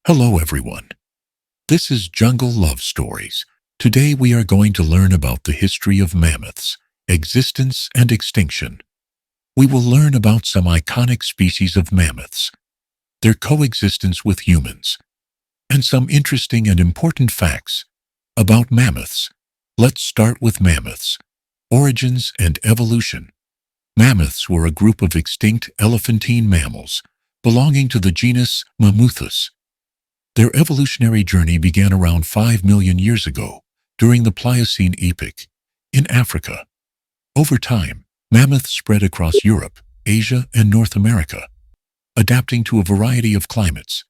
Hello everyone. This is Jungle Love Stories. Today we are going to learn about the history of mammoths, existence and extinction. We will learn about some iconic species of mammoths, their coexistence with humans, and some interesting and important facts about mammoths. Let's start with mammoths, origins and evolution. Mammoths were a group of extinct elephantine mammals belonging to the genus Mammoths. Their evolutionary journey began around 5 million years ago, during the Pliocene epoch, in Africa. Over time, mammoths spread across Europe, Asia, and North America, adapting to a variety of climates.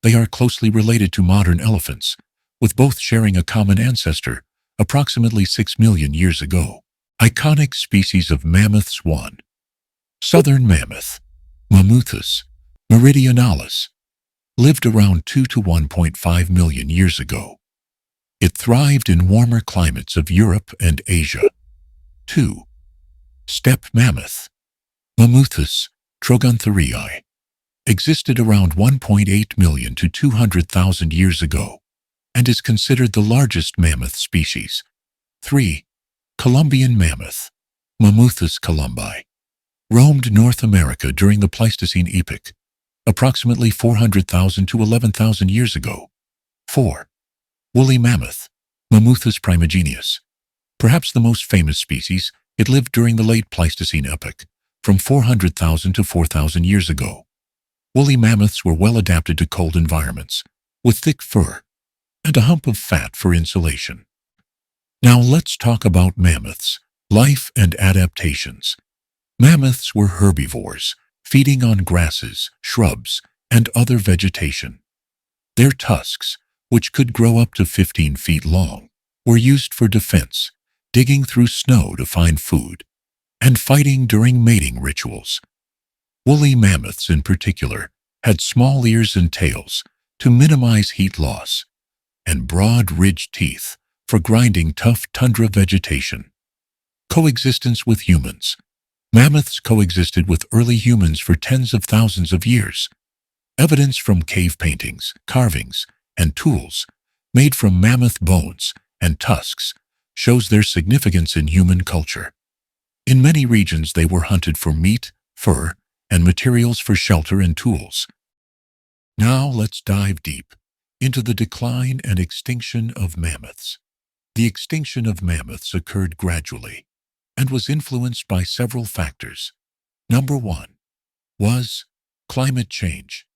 They are closely related to modern elephants, with both sharing a common ancestor, approximately 6 million years ago. Iconic species of mammoths. 1. Southern mammoth, Mammoths meridionalis, lived around 2 to 1.5 million years ago. It thrived in warmer climates of Europe and Asia. 2. Steppe mammoth, Mammoths trogontherii, existed around 1.8 million to 200,000 years ago, and is considered the largest mammoth species. 3. Columbian mammoth, Mammoths columbi, roamed North America during the Pleistocene epoch, approximately 400,000 to 11,000 years ago. 4. Woolly mammoth, Mammoths primigenius. Perhaps the most famous species, it lived during the late Pleistocene epoch, from 400,000 to 4,000 years ago. Woolly mammoths were well adapted to cold environments, with thick fur and a hump of fat for insulation. Now let's talk about mammoths, life and adaptations. Mammoths were herbivores, feeding on grasses, shrubs, and other vegetation. Their tusks, which could grow up to 15 feet long, were used for defense, digging through snow to find food, and fighting during mating rituals. Woolly mammoths in particular had small ears and tails to minimize heat loss, and broad ridged teeth for grinding tough tundra vegetation. Coexistence with humans. Mammoths coexisted with early humans for tens of thousands of years. Evidence from cave paintings, carvings, and tools made from mammoth bones and tusks shows their significance in human culture. In many regions they were hunted for meat, fur, and materials for shelter and tools. Now let's dive deep into the decline and extinction of mammoths. The extinction of mammoths occurred gradually and was influenced by several factors. Number 1 was climate change.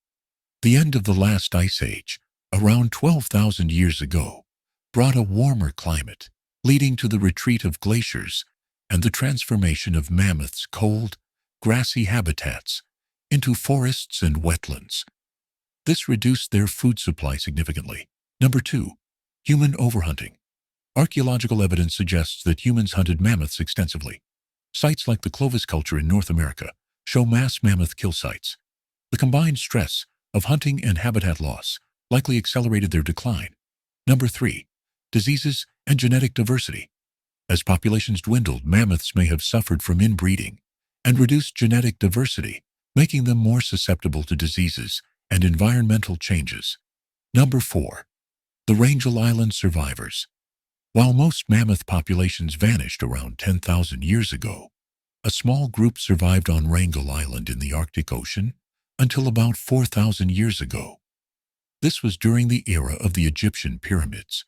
The end of the last ice age, around 12,000 years ago, brought a warmer climate, leading to the retreat of glaciers and the transformation of mammoths' cold, grassy habitats into forests and wetlands. This reduced their food supply significantly. Number 2, human overhunting. Archaeological evidence suggests that humans hunted mammoths extensively. Sites like the Clovis culture in North America show mass mammoth kill sites. The combined stress of hunting and habitat loss likely accelerated their decline. Number 3, diseases and genetic diversity. As populations dwindled, mammoths may have suffered from inbreeding and reduced genetic diversity, making them more susceptible to diseases and environmental changes. Number 4, the Wrangel Island survivors. While most mammoth populations vanished around 10,000 years ago, a small group survived on Wrangel Island in the Arctic Ocean until about 4,000 years ago. This was during the era of the Egyptian pyramids.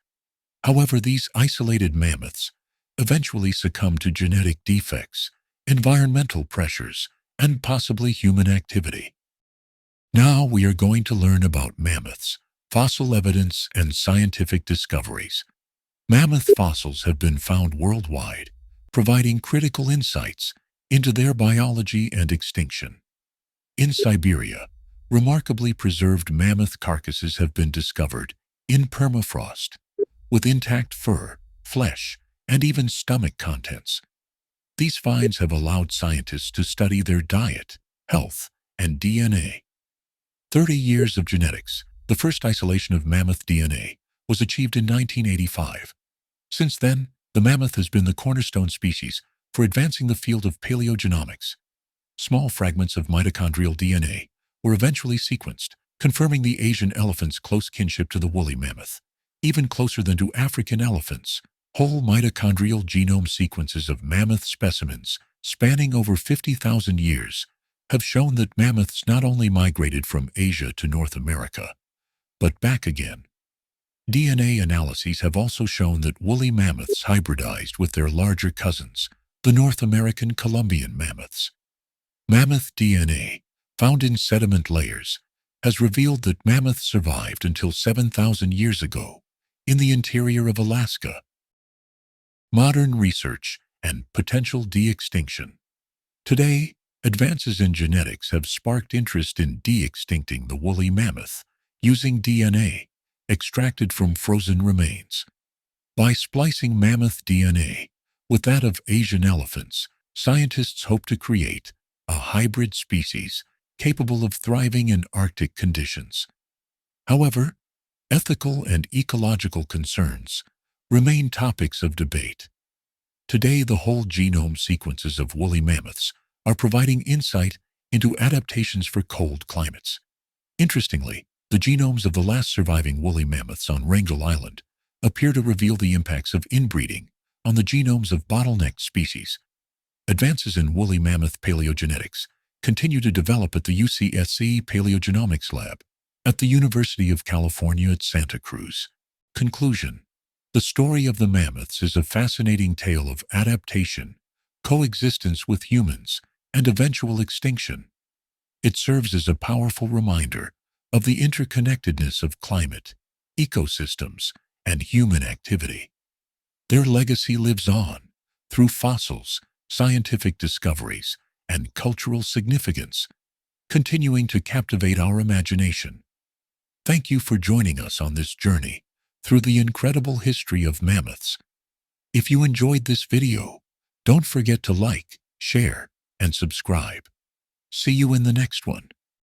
However, these isolated mammoths eventually succumbed to genetic defects, environmental pressures, and possibly human activity. Now we are going to learn about mammoths, fossil evidence, and scientific discoveries. Mammoth fossils have been found worldwide, providing critical insights into their biology and extinction. In Siberia, remarkably preserved mammoth carcasses have been discovered in permafrost, with intact fur, flesh, and even stomach contents. These finds have allowed scientists to study their diet, health, and DNA. 30 years of genetics. The first isolation of mammoth DNA was achieved in 1985. Since then, the mammoth has been the cornerstone species for advancing the field of paleogenomics. Small fragments of mitochondrial DNA were eventually sequenced, confirming the Asian elephant's close kinship to the woolly mammoth, even closer than to African elephants. Whole mitochondrial genome sequences of mammoth specimens, spanning over 50,000 years, have shown that mammoths not only migrated from Asia to North America, but back again. DNA analyses have also shown that woolly mammoths hybridized with their larger cousins, the North American Columbian mammoths. Mammoth DNA, found in sediment layers, has revealed that mammoths survived until 7,000 years ago in the interior of Alaska. Modern research and potential de-extinction. Today, advances in genetics have sparked interest in de-extincting the woolly mammoth using DNA extracted from frozen remains. By splicing mammoth DNA with that of Asian elephants, scientists hope to create a hybrid species capable of thriving in Arctic conditions. However, ethical and ecological concerns remain topics of debate. Today, the whole genome sequences of woolly mammoths are providing insight into adaptations for cold climates. Interestingly, the genomes of the last surviving woolly mammoths on Wrangel Island appear to reveal the impacts of inbreeding on the genomes of bottlenecked species. Advances in woolly mammoth paleogenetics continue to develop at the UCSC Paleogenomics Lab at the University of California at Santa Cruz. Conclusion. The story of the mammoths is a fascinating tale of adaptation, coexistence with humans, and eventual extinction. It serves as a powerful reminder of the interconnectedness of climate, ecosystems, and human activity. Their legacy lives on through fossils, scientific discoveries, and cultural significance, continuing to captivate our imagination. Thank you for joining us on this journey through the incredible history of mammoths. If you enjoyed this video, don't forget to like, share, and subscribe. See you in the next one.